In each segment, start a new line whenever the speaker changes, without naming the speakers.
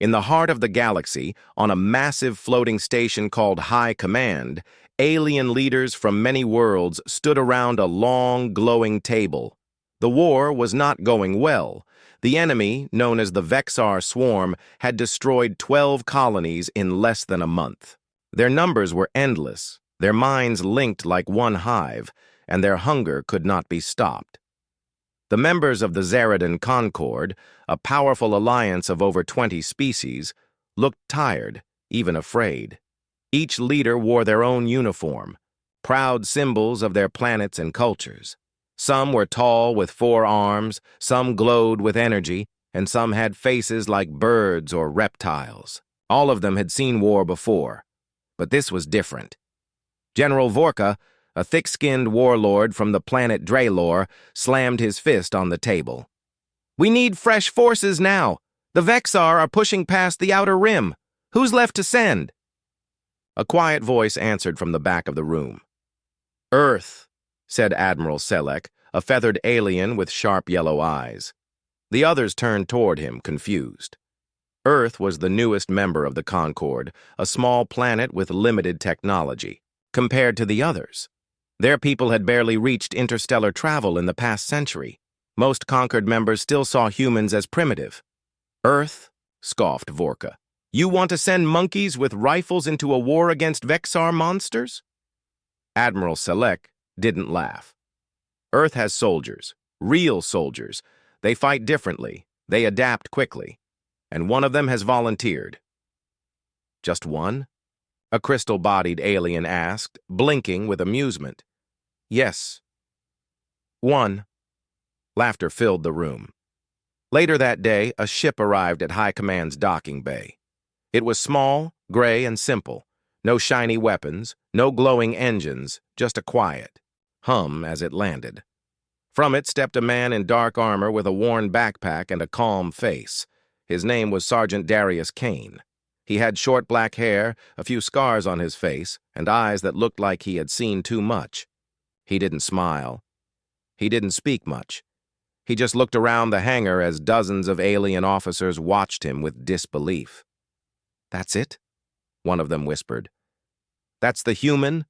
In the heart of the galaxy, on a massive floating station called High Command, alien leaders from many worlds stood around a long, glowing table. The war was not going well. The enemy, known as the Vexar Swarm, had destroyed 12 colonies in less than a month. Their numbers were endless, their minds linked like one hive, and their hunger could not be stopped. The members of the Zeridan Concord, a powerful alliance of over 20 species, looked tired, even afraid. Each leader wore their own uniform, proud symbols of their planets and cultures. Some were tall with 4 arms, some glowed with energy, and some had faces like birds or reptiles. All of them had seen war before, but this was different. General Vorka, a thick-skinned warlord from the planet Draylor, slammed his fist on the table. "We need fresh forces now. The Vexar are pushing past the outer rim. Who's left to send?" A quiet voice answered from the back of the room. "Earth," said Admiral Selek, a feathered alien with sharp yellow eyes. The others turned toward him, confused. Earth was the newest member of the Concord, a small planet with limited technology. Compared to the others, their people had barely reached interstellar travel in the past century. Most Concord members still saw humans as primitive. "Earth," scoffed Vorka. "You want to send monkeys with rifles into a war against Vexar monsters?" Admiral Selek didn't laugh. "Earth has soldiers, real soldiers. They fight differently, they adapt quickly, and one of them has volunteered." "Just one?" a crystal-bodied alien asked, blinking with amusement. "Yes. One." Laughter filled the room. Later that day, a ship arrived at High Command's docking bay. It was small, gray, and simple. No shiny weapons, no glowing engines, just a quiet hum as it landed. From it stepped a man in dark armor with a worn backpack and a calm face. His name was Sergeant Darius Kane. He had short black hair, a few scars on his face, and eyes that looked like he had seen too much. He didn't smile. He didn't speak much. He just looked around the hangar as dozens of alien officers watched him with disbelief. "That's it?" one of them whispered. "That's the human?"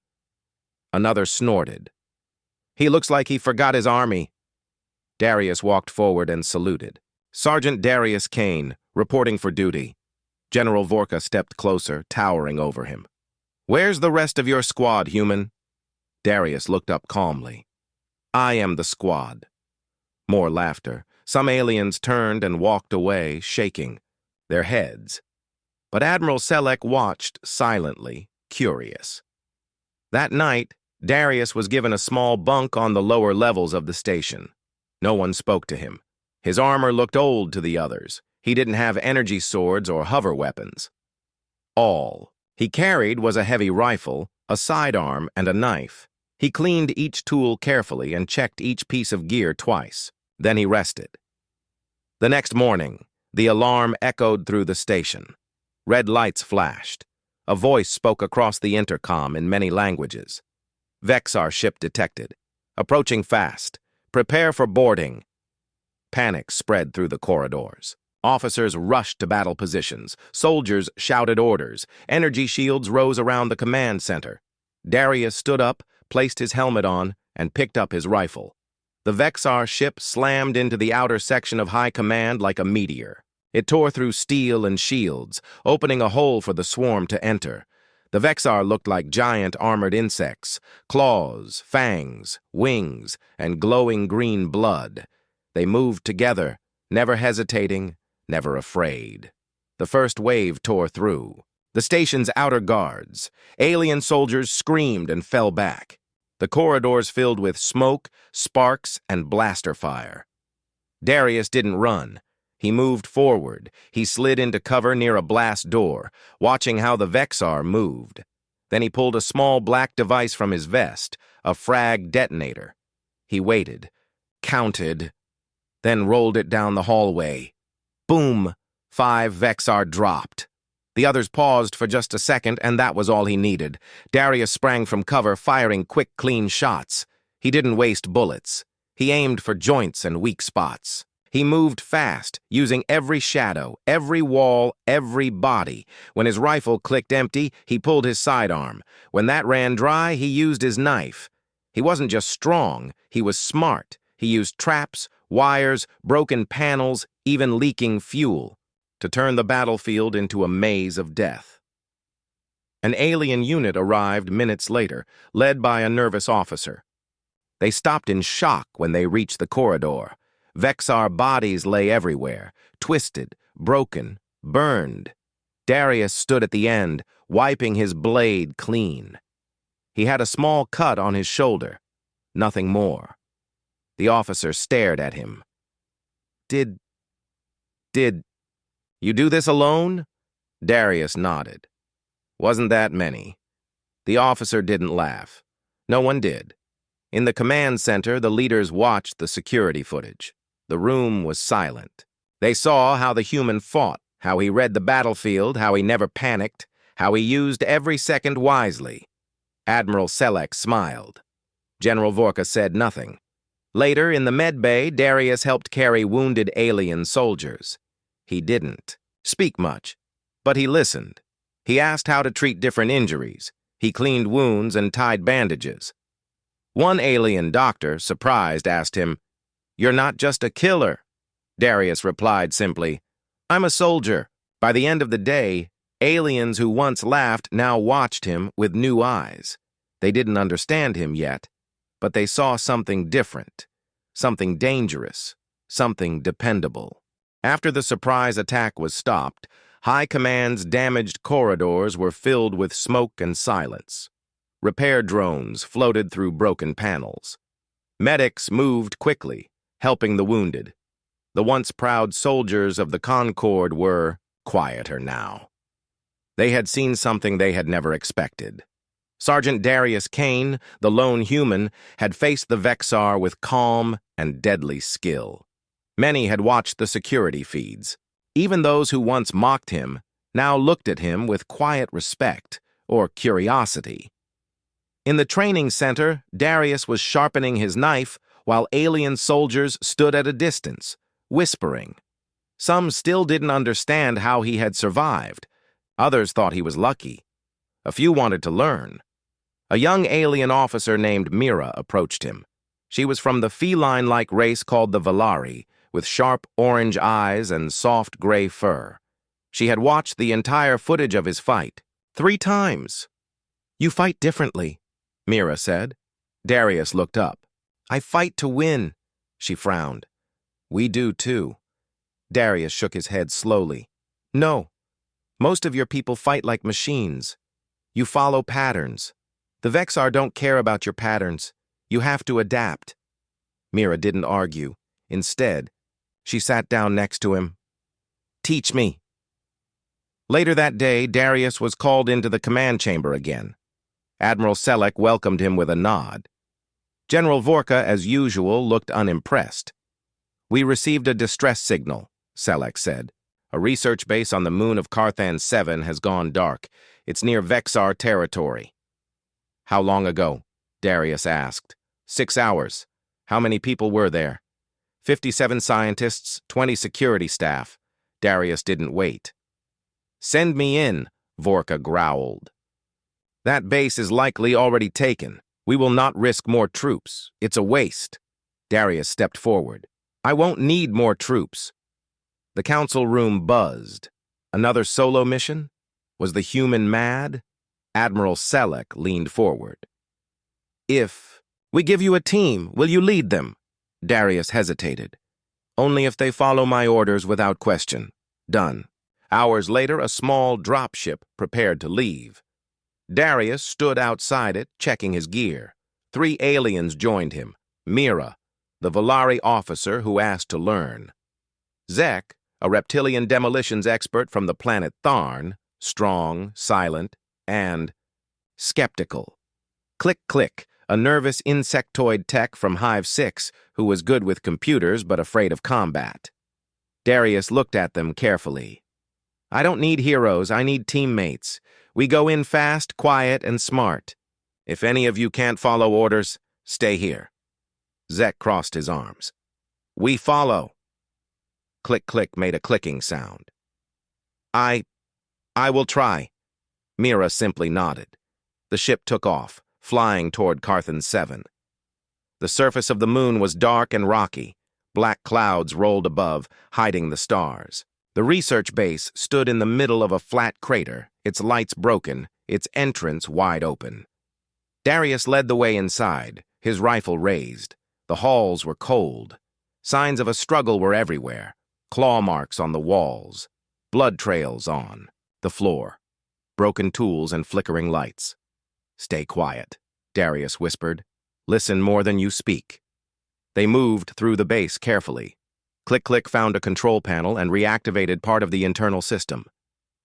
Another snorted. "He looks like he forgot his army." Darius walked forward and saluted. "Sergeant Darius Kane, reporting for duty." General Vorka stepped closer, towering over him. "Where's the rest of your squad, human?" Darius looked up calmly. "I am the squad." More laughter. Some aliens turned and walked away, shaking their heads. But Admiral Selek watched silently, curious. That night, Darius was given a small bunk on the lower levels of the station. No one spoke to him. His armor looked old to the others. He didn't have energy swords or hover weapons. All he carried was a heavy rifle, a sidearm, and a knife. He cleaned each tool carefully and checked each piece of gear twice. Then he rested. The next morning, the alarm echoed through the station. Red lights flashed. A voice spoke across the intercom in many languages. "Vexar ship detected. Approaching fast. Prepare for boarding." Panic spread through the corridors. Officers rushed to battle positions. Soldiers shouted orders. Energy shields rose around the command center. Darius stood up, placed his helmet on, and picked up his rifle. The Vexar ship slammed into the outer section of High Command like a meteor. It tore through steel and shields, opening a hole for the swarm to enter. The Vexar looked like giant armored insects, claws, fangs, wings, and glowing green blood. They moved together, never hesitating, never afraid. The first wave tore through. The station's outer guards, alien soldiers screamed and fell back. The corridors filled with smoke, sparks, and blaster fire. Darius didn't run. He moved forward. He slid into cover near a blast door, watching how the Vexar moved. Then he pulled a small black device from his vest, a frag detonator. He waited, counted, then rolled it down the hallway. Boom! 5 Vexar dropped. The others paused for just a second, and that was all he needed. Darius sprang from cover, firing quick, clean shots. He didn't waste bullets. He aimed for joints and weak spots. He moved fast, using every shadow, every wall, every body. When his rifle clicked empty, he pulled his sidearm. When that ran dry, he used his knife. He wasn't just strong, he was smart. He used traps, wires, broken panels, even leaking fuel, to turn the battlefield into a maze of death. An alien unit arrived minutes later, led by a nervous officer. They stopped in shock when they reached the corridor. Vexar bodies lay everywhere, twisted, broken, burned. Darius stood at the end, wiping his blade clean. He had a small cut on his shoulder, nothing more. The officer stared at him. Did you do this alone? Darius nodded. Wasn't that many. The officer didn't laugh. No one did. In the command center, the leaders watched the security footage. The room was silent. They saw how the human fought, how he read the battlefield, how he never panicked, how he used every second wisely. Admiral Selek smiled. General Vorka said nothing. Later, in the med bay, Darius helped carry wounded alien soldiers. He didn't speak much, but he listened. He asked how to treat different injuries. He cleaned wounds and tied bandages. One alien doctor, surprised, asked him, "You're not just a killer." Darius replied simply, "I'm a soldier." By the end of the day, aliens who once laughed now watched him with new eyes. They didn't understand him yet, but they saw something different, something dangerous, something dependable. After the surprise attack was stopped, High Command's damaged corridors were filled with smoke and silence. Repair drones floated through broken panels. Medics moved quickly, helping the wounded. The once proud soldiers of the Concord were quieter now. They had seen something they had never expected. Sergeant Darius Kane, the lone human, had faced the Vexar with calm and deadly skill. Many had watched the security feeds. Even those who once mocked him now looked at him with quiet respect or curiosity. In the training center, Darius was sharpening his knife while alien soldiers stood at a distance, whispering. Some still didn't understand how he had survived. Others thought he was lucky. A few wanted to learn. A young alien officer named Mira approached him. She was from the feline-like race called the Valari, with sharp orange eyes and soft gray fur. She had watched the entire footage of his fight, 3 times. "You fight differently," Mira said. Darius looked up. "I fight to win," she frowned. "We do too." Darius shook his head slowly. "No. Most of your people fight like machines. You follow patterns. The Vexar don't care about your patterns. You have to adapt." Mira didn't argue. Instead, she sat down next to him. "Teach me." Later that day, Darius was called into the command chamber again. Admiral Selek welcomed him with a nod. General Vorka, as usual, looked unimpressed. "We received a distress signal," Selek said. "A research base on the moon of Carthan 7 has gone dark. It's near Vexar territory." "How long ago?" Darius asked. 6 hours. "How many people were there?" 57 scientists, 20 security staff. Darius didn't wait. "Send me in," Vorka growled. "That base is likely already taken. We will not risk more troops. It's a waste." Darius stepped forward. "I won't need more troops." The council room buzzed. Another solo mission? Was the human mad? Admiral Selek leaned forward. "If we give you a team, will you lead them?" Darius hesitated. "Only if they follow my orders without question." Done. Hours later, a small dropship prepared to leave. Darius stood outside it, checking his gear. 3 aliens joined him. Mira, the Valari officer who asked to learn. Zek, a reptilian demolitions expert from the planet Tharn, strong, silent, and skeptical. Click Click, a nervous insectoid tech from Hive 6 who was good with computers but afraid of combat. Darius looked at them carefully. "I don't need heroes, I need teammates. We go in fast, quiet, and smart. If any of you can't follow orders, stay here." Zek crossed his arms. "We follow." Click-click made a clicking sound. I will try. Mira simply nodded. The ship took off, flying toward Carthan 7. The surface of the moon was dark and rocky. Black clouds rolled above, hiding the stars. The research base stood in the middle of a flat crater, its lights broken, its entrance wide open. Darius led the way inside, his rifle raised. The halls were cold. Signs of a struggle were everywhere. Claw marks on the walls. Blood trails on the floor. Broken tools and flickering lights. "Stay quiet," Darius whispered. "Listen more than you speak." They moved through the base carefully. Click-click found a control panel and reactivated part of the internal system.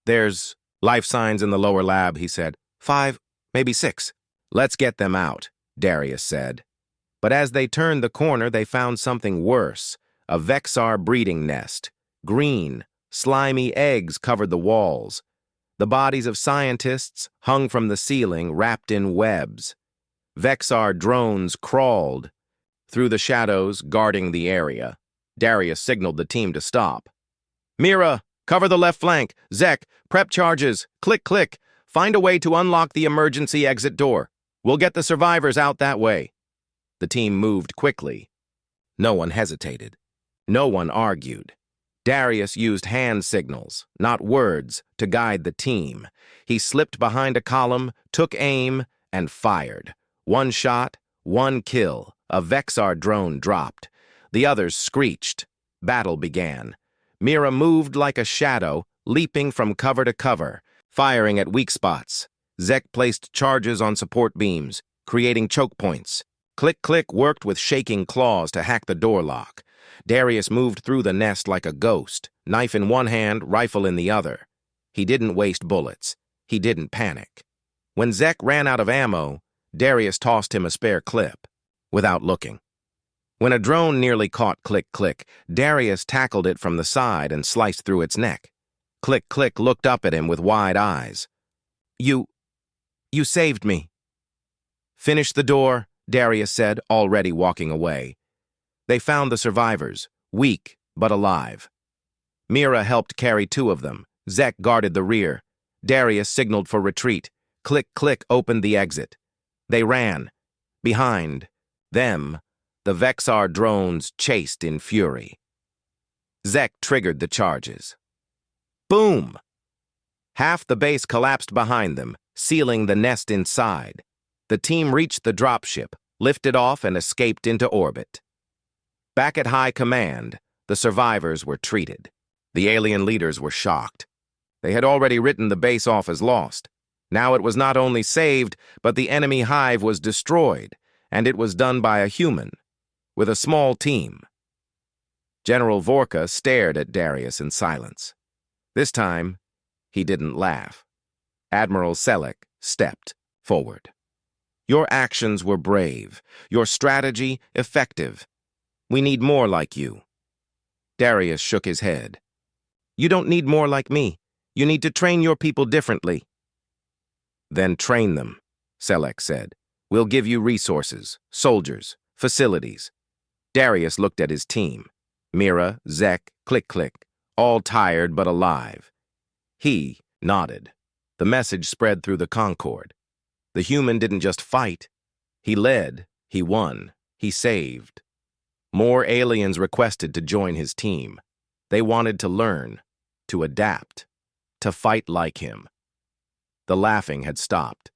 "There's life signs in the lower lab," he said. 5, maybe 6. "Let's get them out," Darius said. But as they turned the corner, they found something worse. A Vexar breeding nest. Green, slimy eggs covered the walls. The bodies of scientists hung from the ceiling, wrapped in webs. Vexar drones crawled through the shadows, guarding the area. Darius signaled the team to stop. "Mira, cover the left flank. Zek, prep charges. Click-click. Find a way to unlock the emergency exit door. We'll get the survivors out that way." The team moved quickly. No one hesitated. No one argued. Darius used hand signals, not words, to guide the team. He slipped behind a column, took aim, and fired. One shot, one kill. A Vexar drone dropped. The others screeched. Battle began. Mira moved like a shadow, leaping from cover to cover, firing at weak spots. Zek placed charges on support beams, creating choke points. Click-click worked with shaking claws to hack the door lock. Darius moved through the nest like a ghost, knife in one hand, rifle in the other. He didn't waste bullets. He didn't panic. When Zek ran out of ammo, Darius tossed him a spare clip, without looking. When a drone nearly caught Click-click, Darius tackled it from the side and sliced through its neck. Click-click looked up at him with wide eyes. You saved me." "Finish the door," Darius said, already walking away. They found the survivors, weak but alive. Mira helped carry 2 of them. Zek guarded the rear. Darius signaled for retreat. Click-click opened the exit. They ran. Behind them, the Vexar drones chased in fury. Zek triggered the charges. Boom! Half the base collapsed behind them, sealing the nest inside. The team reached the dropship, lifted off, and escaped into orbit. Back at High Command, the survivors were treated. The alien leaders were shocked. They had already written the base off as lost. Now it was not only saved, but the enemy hive was destroyed, and it was done by a human, with a small team. General Vorka stared at Darius in silence. This time, he didn't laugh. Admiral Selleck stepped forward. "Your actions were brave, your strategy effective. We need more like you." Darius shook his head. "You don't need more like me. You need to train your people differently." "Then train them," Selleck said. "We'll give you resources, soldiers, facilities." Darius looked at his team. Mira, Zek, Click-click, all tired but alive. He nodded. The message spread through the Concord. The human didn't just fight. He led, he won, he saved. More aliens requested to join his team. They wanted to learn, to adapt, to fight like him. The laughing had stopped.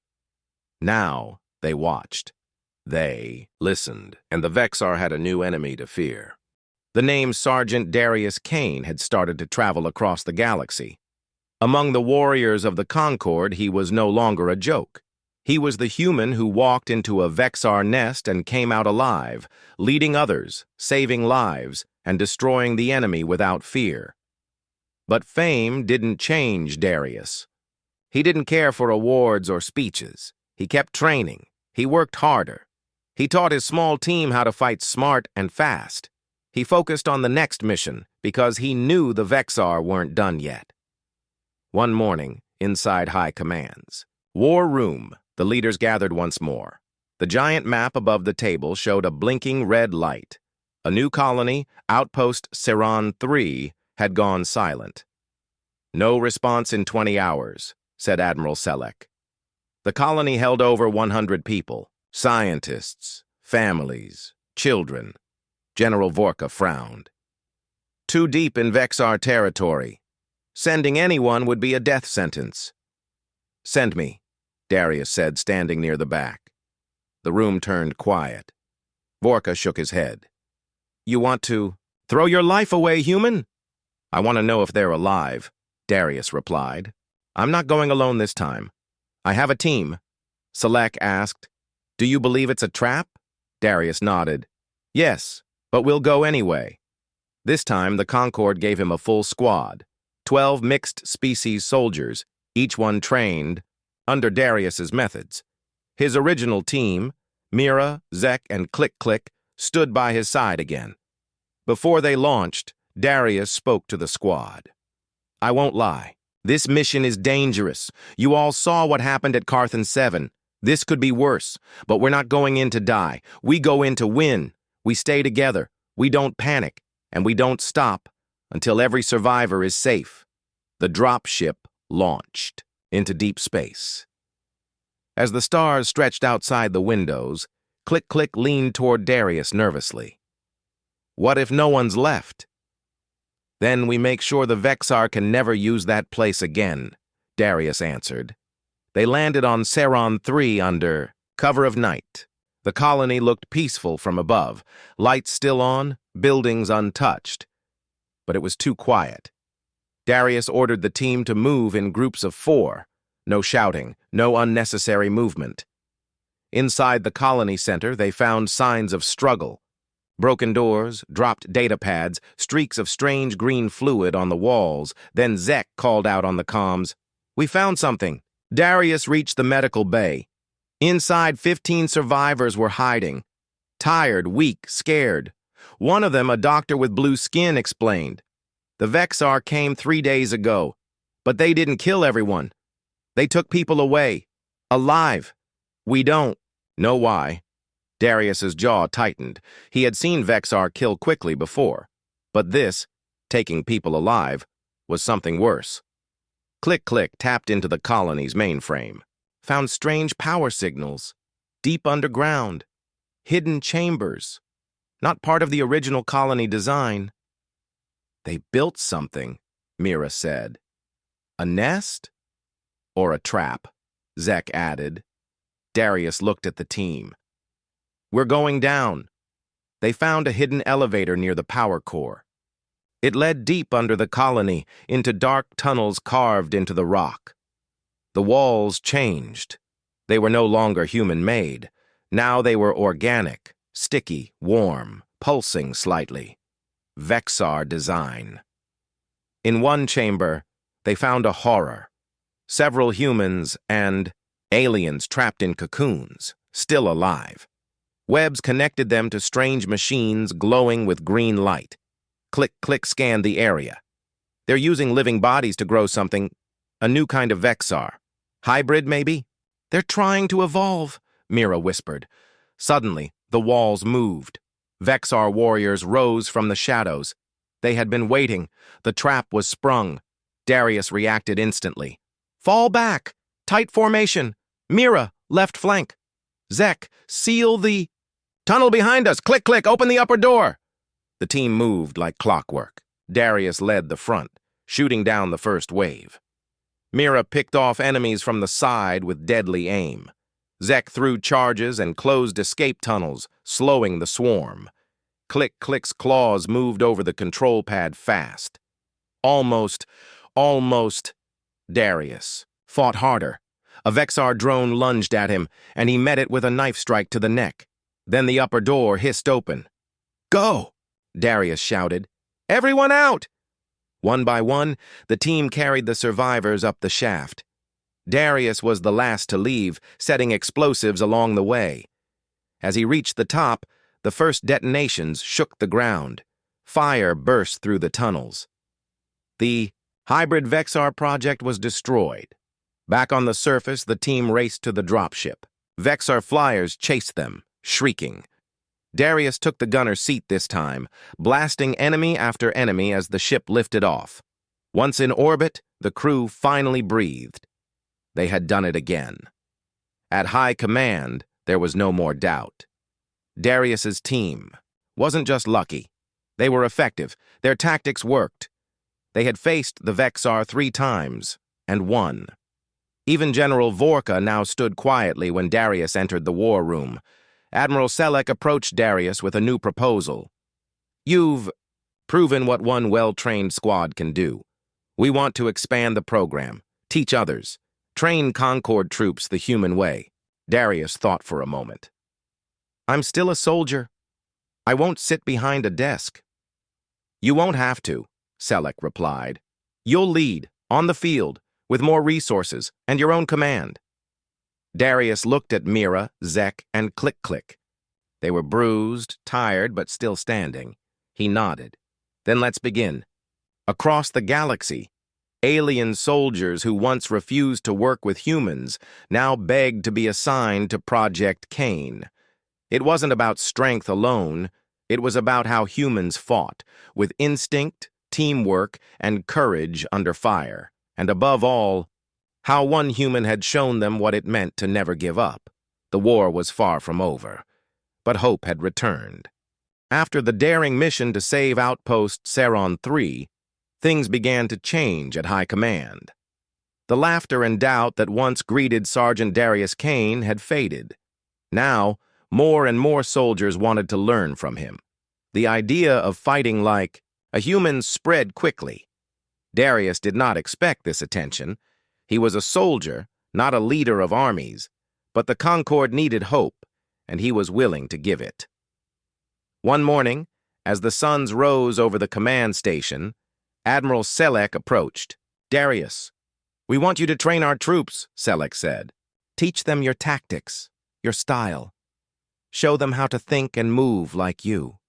Now they watched. They listened, and the Vexar had a new enemy to fear. The name Sergeant Darius Kane had started to travel across the galaxy. Among the warriors of the Concord, he was no longer a joke. He was the human who walked into a Vexar nest and came out alive, leading others, saving lives, and destroying the enemy without fear. But fame didn't change Darius. He didn't care for awards or speeches. He kept training. He worked harder. He taught his small team how to fight smart and fast. He focused on the next mission because he knew the Vexar weren't done yet. One morning, inside High Command's War Room, the leaders gathered once more. The giant map above the table showed a blinking red light. A new colony, Outpost Ceron 3, had gone silent. "No response in 20 hours, said Admiral Selleck. The colony held over 100 people, scientists, families, children. General Vorka frowned. Too deep in Vexar territory. Sending anyone would be a death sentence. "Send me," Darius said, standing near the back. The room turned quiet. Vorka shook his head. "You want to throw your life away, human?" "I want to know if they're alive," Darius replied. "I'm not going alone this time. I have a team." Selleck asked, "Do you believe it's a trap?" Darius nodded. "Yes, but we'll go anyway." This time, the Concord gave him a full squad, 12 mixed-species soldiers, each one trained under Darius's methods. His original team, Mira, Zek, and Click-Click, stood by his side again. Before they launched, Darius spoke to the squad. "I won't lie. This mission is dangerous. You all saw what happened at Carthan 7. This could be worse, but we're not going in to die. We go in to win. We stay together. We don't panic, and we don't stop until every survivor is safe." The dropship launched into deep space. As the stars stretched outside the windows, Click-Click leaned toward Darius nervously. "What if no one's left?" "Then we make sure the Vexar can never use that place again," Darius answered. They landed on Ceron 3 under cover of night. The colony looked peaceful from above, lights still on, buildings untouched. But it was too quiet. Darius ordered the team to move in groups of 4. No shouting, no unnecessary movement. Inside the colony center, they found signs of struggle. Broken doors, dropped data pads, streaks of strange green fluid on the walls. Then Zek called out on the comms, "We found something." Darius reached the medical bay. Inside, 15 survivors were hiding. Tired, weak, scared. One of them, a doctor with blue skin, explained. "The Vexar came 3 days ago, but they didn't kill everyone. They took people away. Alive. We don't know why." Darius's jaw tightened. He had seen Vexar kill quickly before. But this, taking people alive, was something worse. Click-Click tapped into the colony's mainframe. Found strange power signals. Deep underground. Hidden chambers. Not part of the original colony design. "They built something," Mira said. "A nest? Or a trap?" Zek added. Darius looked at the team. "We're going down." They found a hidden elevator near the power core. It led deep under the colony, into dark tunnels carved into the rock. The walls changed. They were no longer human-made. Now they were organic, sticky, warm, pulsing slightly. Vexar design. In one chamber, they found a horror. Several humans and aliens trapped in cocoons, still alive. Webs connected them to strange machines glowing with green light. Click-Click scanned the area. "They're using living bodies to grow something, a new kind of Vexar. Hybrid, maybe?" "They're trying to evolve," Mira whispered. Suddenly, the walls moved. Vexar warriors rose from the shadows. They had been waiting. The trap was sprung. Darius reacted instantly. "Fall back! Tight formation! Mira, left flank! Zek, seal the tunnel behind us! Click-Click, open the upper door!" The team moved like clockwork. Darius led the front, shooting down the first wave. Mira picked off enemies from the side with deadly aim. Zek threw charges and closed escape tunnels, slowing the swarm. Click-Click's claws moved over the control pad fast. Almost. Darius fought harder. A Vexar drone lunged at him, and he met it with a knife strike to the neck. Then the upper door hissed open. "Go!" Darius shouted. "Everyone out!" One by one, the team carried the survivors up the shaft. Darius was the last to leave, setting explosives along the way. As he reached the top, the first detonations shook the ground. Fire burst through the tunnels. The hybrid Vexar project was destroyed. Back on the surface, the team raced to the dropship. Vexar flyers chased them, shrieking. Darius took the gunner's seat this time, blasting enemy after enemy as the ship lifted off. Once in orbit, the crew finally breathed. They had done it again. At high command, there was no more doubt. Darius's team wasn't just lucky. They were effective. Their tactics worked. They had faced the Vexar 3 times and won. Even General Vorka now stood quietly when Darius entered the war room. Admiral Selek approached Darius with a new proposal. "You've proven what one well-trained squad can do. We want to expand the program, teach others, train Concord troops the human way." Darius thought for a moment. "I'm still a soldier. I won't sit behind a desk." "You won't have to," Selek replied. "You'll lead, on the field, with more resources and your own command." Darius looked at Mira, Zek, and Click-Click. They were bruised, tired, but still standing. He nodded. "Then let's begin." Across the galaxy, alien soldiers who once refused to work with humans now begged to be assigned to Project Cain. It wasn't about strength alone. It was about how humans fought, with instinct, teamwork, and courage under fire. And above all, how one human had shown them what it meant to never give up. The war was far from over, but hope had returned. After the daring mission to save Outpost Saron 3, things began to change at high command. The laughter and doubt that once greeted Sergeant Darius Kane had faded. Now, more and more soldiers wanted to learn from him. The idea of fighting like a human spread quickly. Darius did not expect this attention. He was a soldier, not a leader of armies, but the Concord needed hope, and he was willing to give it. One morning, as the suns rose over the command station, Admiral Selek approached. "Darius, we want you to train our troops," Selek said. "Teach them your tactics, your style. Show them how to think and move like you."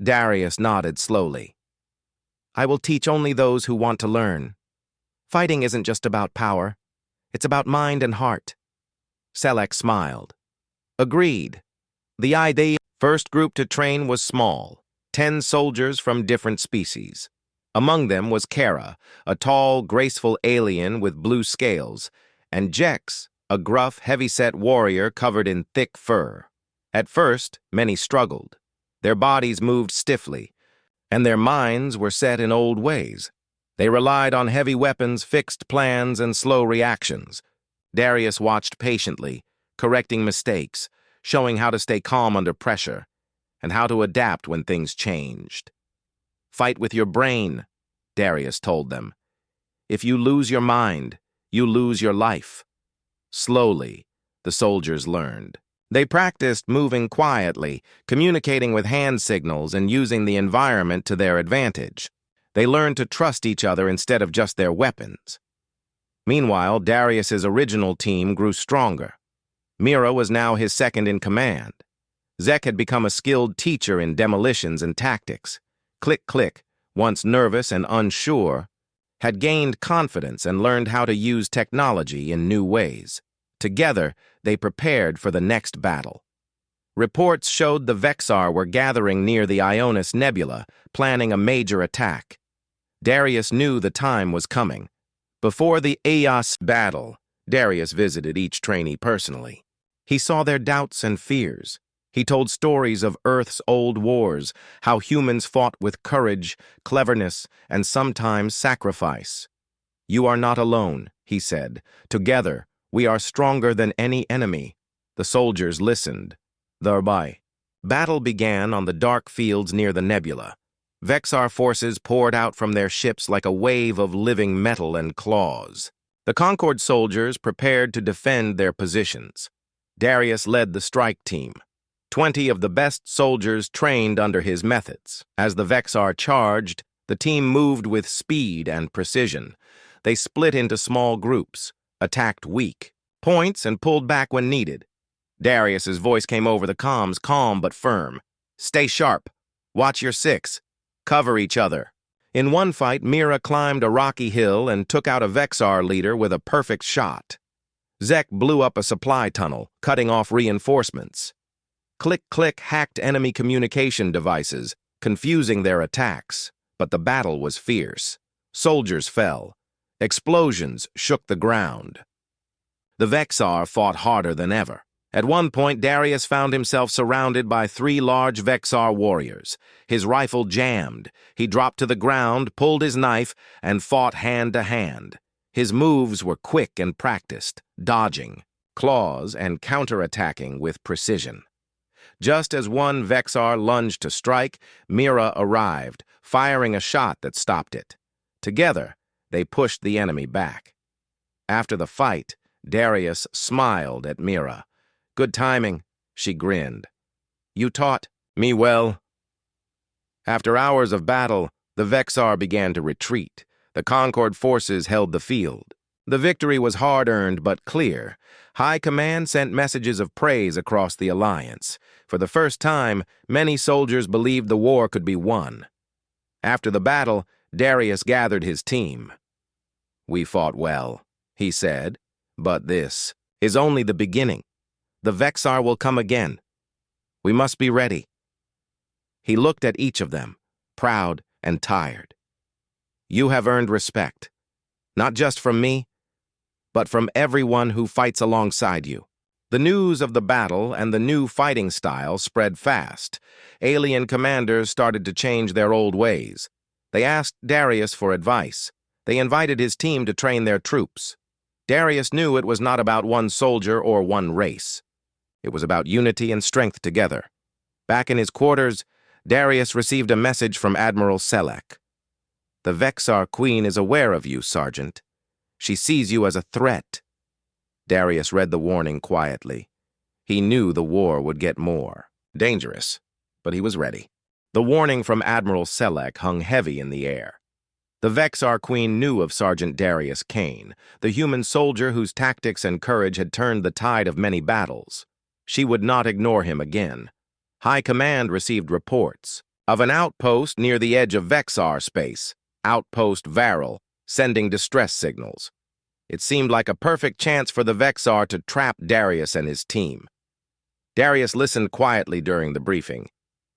Darius nodded slowly. "I will teach only those who want to learn. Fighting isn't just about power. It's about mind and heart." Selek smiled. "Agreed." The first group to train was small, 10 soldiers from different species. Among them was Kara, a tall, graceful alien with blue scales, and Jex, a gruff, heavy-set warrior covered in thick fur. At first, many struggled. Their bodies moved stiffly, and their minds were set in old ways. They relied on heavy weapons, fixed plans, and slow reactions. Darius watched patiently, correcting mistakes, showing how to stay calm under pressure, and how to adapt when things changed. "Fight with your brain," Darius told them. "If you lose your mind, you lose your life." Slowly, the soldiers learned. They practiced moving quietly, communicating with hand signals, and using the environment to their advantage. They learned to trust each other instead of just their weapons. Meanwhile, Darius's original team grew stronger. Mira was now his second in command. Zek had become a skilled teacher in demolitions and tactics. Click-Click, once nervous and unsure, had gained confidence and learned how to use technology in new ways. Together, they prepared for the next battle. Reports showed the Vexar were gathering near the Ionis Nebula, planning a major attack. Darius knew the time was coming. Before the Eos battle, Darius visited each trainee personally. He saw their doubts and fears. He told stories of Earth's old wars, how humans fought with courage, cleverness, and sometimes sacrifice. "You are not alone," he said. "Together, we are stronger than any enemy." The soldiers listened. Thereby, battle began on the dark fields near the nebula. Vexar forces poured out from their ships like a wave of living metal and claws. The Concord soldiers prepared to defend their positions. Darius led the strike team. 20 of the best soldiers trained under his methods. As the Vexar charged, the team moved with speed and precision. They split into small groups, attacked weak points, and pulled back when needed. Darius's voice came over the comms, calm but firm. "Stay sharp. Watch your six. Cover each other." In one fight, Mira climbed a rocky hill and took out a Vexar leader with a perfect shot. Zek blew up a supply tunnel, cutting off reinforcements. Click-click hacked enemy communication devices, confusing their attacks. But the battle was fierce. Soldiers fell. Explosions shook the ground. The Vexar fought harder than ever. At one point, Darius found himself surrounded by 3 large Vexar warriors. His rifle jammed. He dropped to the ground, pulled his knife, and fought hand to hand. His moves were quick and practiced, dodging, claws, and counterattacking with precision. Just as one Vexar lunged to strike, Mira arrived, firing a shot that stopped it. Together, they pushed the enemy back. After the fight, Darius smiled at Mira. "Good timing," she grinned. "You taught me well." After hours of battle, the Vexar began to retreat. The Concord forces held the field. The victory was hard-earned but clear. High Command sent messages of praise across the Alliance. For the first time, many soldiers believed the war could be won. After the battle, Darius gathered his team. "We fought well," he said, "but this is only the beginning. The Vexar will come again. We must be ready." He looked at each of them, proud and tired. "You have earned respect, not just from me, but from everyone who fights alongside you." The news of the battle and the new fighting style spread fast. Alien commanders started to change their old ways. They asked Darius for advice. They invited his team to train their troops. Darius knew it was not about one soldier or one race. It was about unity and strength together. Back in his quarters, Darius received a message from Admiral Selek. "The Vexar Queen is aware of you, Sergeant. She sees you as a threat." Darius read the warning quietly. He knew the war would get more dangerous, but he was ready. The warning from Admiral Selek hung heavy in the air. The Vexar Queen knew of Sergeant Darius Kane, the human soldier whose tactics and courage had turned the tide of many battles. She would not ignore him again. High Command received reports of an outpost near the edge of Vexar space, Outpost Varel, sending distress signals. It seemed like a perfect chance for the Vexar to trap Darius and his team. Darius listened quietly during the briefing.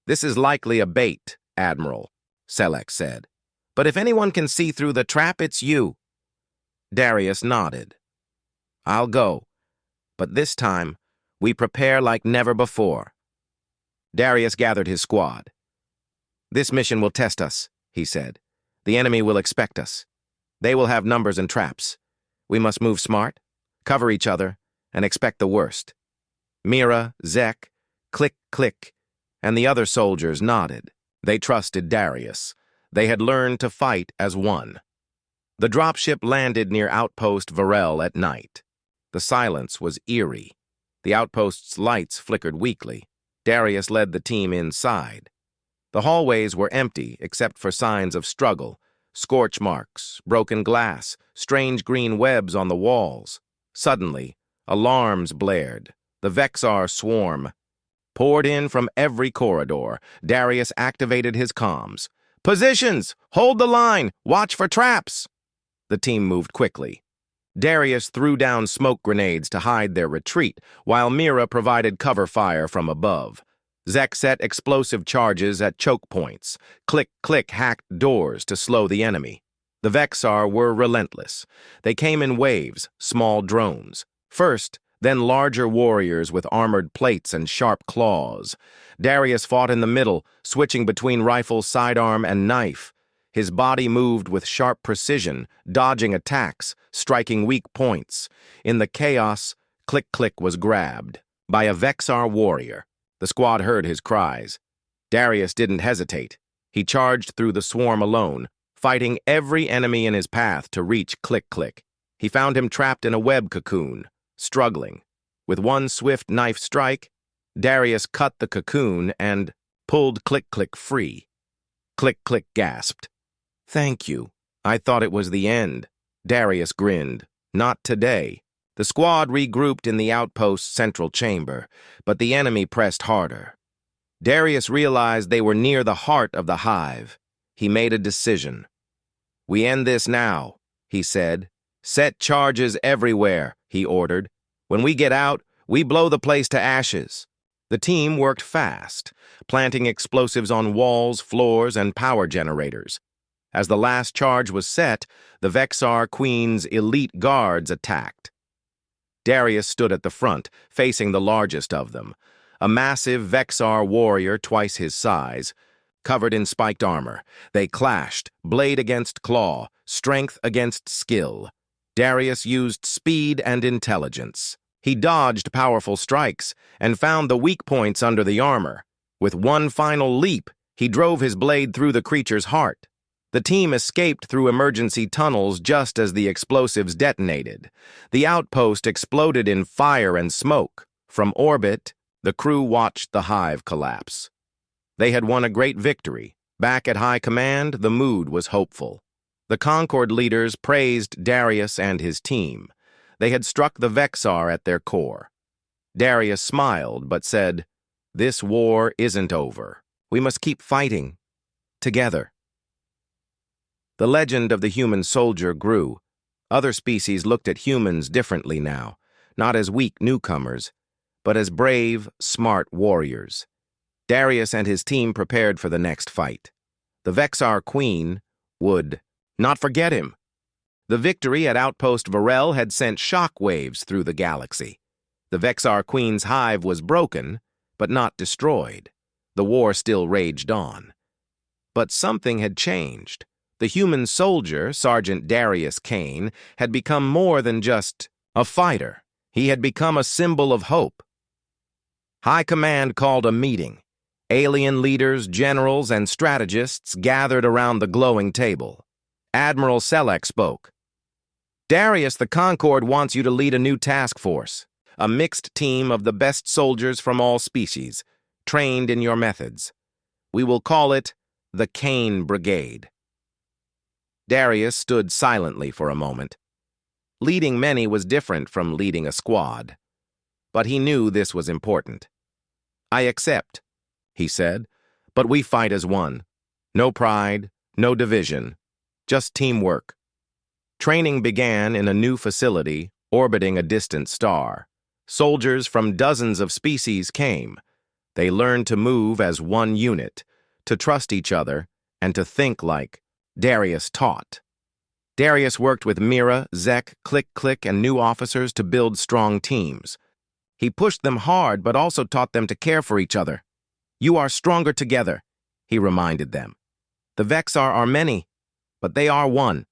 "This is likely a bait, Admiral," Selek said. "But if anyone can see through the trap, it's you." Darius nodded. "I'll go, but this time, we prepare like never before." Darius gathered his squad. "This mission will test us," he said. "The enemy will expect us. They will have numbers and traps. We must move smart, cover each other, and expect the worst." Mira, Zek, Click, and the other soldiers nodded. They trusted Darius. They had learned to fight as one. The dropship landed near Outpost Varel at night. The silence was eerie. The outpost's lights flickered weakly. Darius led the team inside. The hallways were empty except for signs of struggle, scorch marks, broken glass, strange green webs on the walls. Suddenly, alarms blared. The Vexar swarm poured in from every corridor. Darius activated his comms. "Positions! Hold the line! Watch for traps!" The team moved quickly. Darius threw down smoke grenades to hide their retreat, while Mira provided cover fire from above. Zek set explosive charges at choke points. Click hacked doors to slow the enemy. The Vexar were relentless. They came in waves, small drones. First, then larger warriors with armored plates and sharp claws. Darius fought in the middle, switching between rifle, sidearm, and knife. His body moved with sharp precision, dodging attacks, striking weak points. In the chaos, Click was grabbed by a Vexar warrior. The squad heard his cries. Darius didn't hesitate. He charged through the swarm alone, fighting every enemy in his path to reach Click. He found him trapped in a web cocoon, struggling. With one swift knife strike, Darius cut the cocoon and pulled Click free. Click gasped. "Thank you. I thought it was the end." Darius grinned. "Not today." The squad regrouped in the outpost's central chamber, but the enemy pressed harder. Darius realized they were near the heart of the hive. He made a decision. "We end this now," he said. "Set charges everywhere," he ordered. "When we get out, we blow the place to ashes." The team worked fast, planting explosives on walls, floors, and power generators. As the last charge was set, the Vexar Queen's elite guards attacked. Darius stood at the front, facing the largest of them, a massive Vexar warrior twice his size, covered in spiked armor. They clashed, blade against claw, strength against skill. Darius used speed and intelligence. He dodged powerful strikes and found the weak points under the armor. With one final leap, he drove his blade through the creature's heart. The team escaped through emergency tunnels just as the explosives detonated. The outpost exploded in fire and smoke. From orbit, the crew watched the hive collapse. They had won a great victory. Back at high command, the mood was hopeful. The Concord leaders praised Darius and his team. They had struck the Vexar at their core. Darius smiled but said, "This war isn't over. We must keep fighting. Together." The legend of the human soldier grew. Other species looked at humans differently now, not as weak newcomers, but as brave, smart warriors. Darius and his team prepared for the next fight. The Vexar Queen would not forget him. The victory at Outpost Varel had sent shock waves through the galaxy. The Vexar Queen's hive was broken, but not destroyed. The war still raged on. But something had changed. The human soldier, Sergeant Darius Kane, had become more than just a fighter. He had become a symbol of hope. High Command called a meeting. Alien leaders, generals, and strategists gathered around the glowing table. Admiral Selleck spoke. "Darius, the Concord wants you to lead a new task force, a mixed team of the best soldiers from all species, trained in your methods. We will call it the Kane Brigade." Darius stood silently for a moment. Leading many was different from leading a squad. But he knew this was important. "I accept," he said, "but we fight as one. No pride, no division, just teamwork." Training began in a new facility, orbiting a distant star. Soldiers from dozens of species came. They learned to move as one unit, to trust each other, and to think like Darius taught. Darius worked with Mira, Zek, Click, and new officers to build strong teams. He pushed them hard, but also taught them to care for each other. "You are stronger together," he reminded them. "The Vexar are many, but they are one.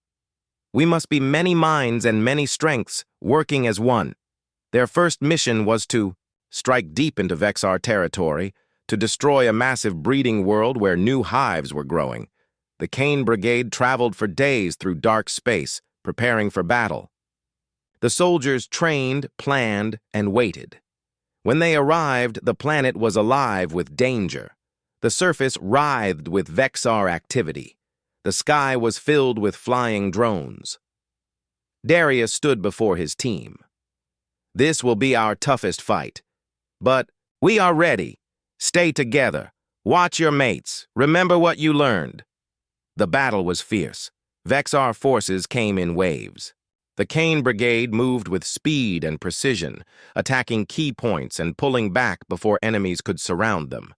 We must be many minds and many strengths working as one." Their first mission was to strike deep into Vexar territory, to destroy a massive breeding world where new hives were growing. The Kane Brigade traveled for days through dark space, preparing for battle. The soldiers trained, planned, and waited. When they arrived, the planet was alive with danger. The surface writhed with Vexar activity. The sky was filled with flying drones. Darius stood before his team. "This will be our toughest fight. But we are ready. Stay together. Watch your mates. Remember what you learned." The battle was fierce. Vexar forces came in waves. The Kane Brigade moved with speed and precision, attacking key points and pulling back before enemies could surround them.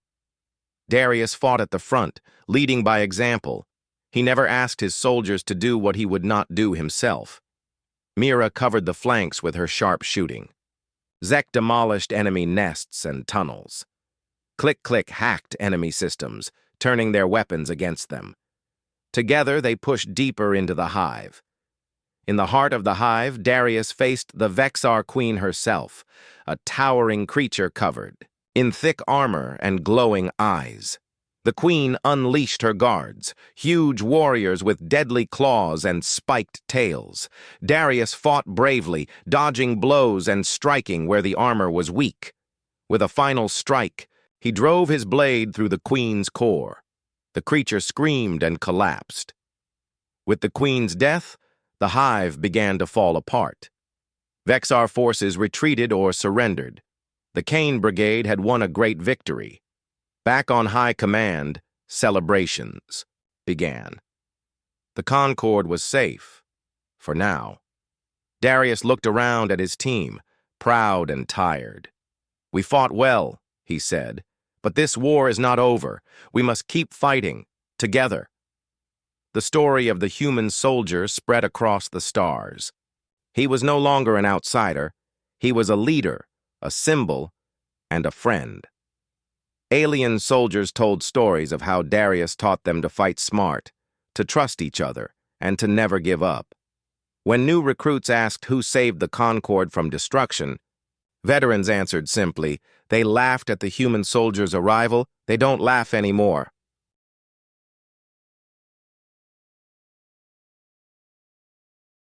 Darius fought at the front, leading by example. He never asked his soldiers to do what he would not do himself. Mira covered the flanks with her sharp shooting. Zek demolished enemy nests and tunnels. Click hacked enemy systems, turning their weapons against them. Together, they pushed deeper into the hive. In the heart of the hive, Darius faced the Vexar Queen herself, a towering creature covered in thick armor and glowing eyes. The queen unleashed her guards, huge warriors with deadly claws and spiked tails. Darius fought bravely, dodging blows and striking where the armor was weak. With a final strike, he drove his blade through the queen's core. The creature screamed and collapsed. With the queen's death, the hive began to fall apart. Vexar forces retreated or surrendered. The Kane Brigade had won a great victory. Back on high command, celebrations began. The Concord was safe, for now. Darius looked around at his team, proud and tired. "We fought well," he said. "But this war is not over. We must keep fighting, together." The story of the human soldier spread across the stars. He was no longer an outsider. He was a leader, a symbol, and a friend. Alien soldiers told stories of how Darius taught them to fight smart, to trust each other, and to never give up. When new recruits asked who saved the Concord from destruction, veterans answered simply, "They laughed at the human soldiers' arrival. They don't laugh anymore."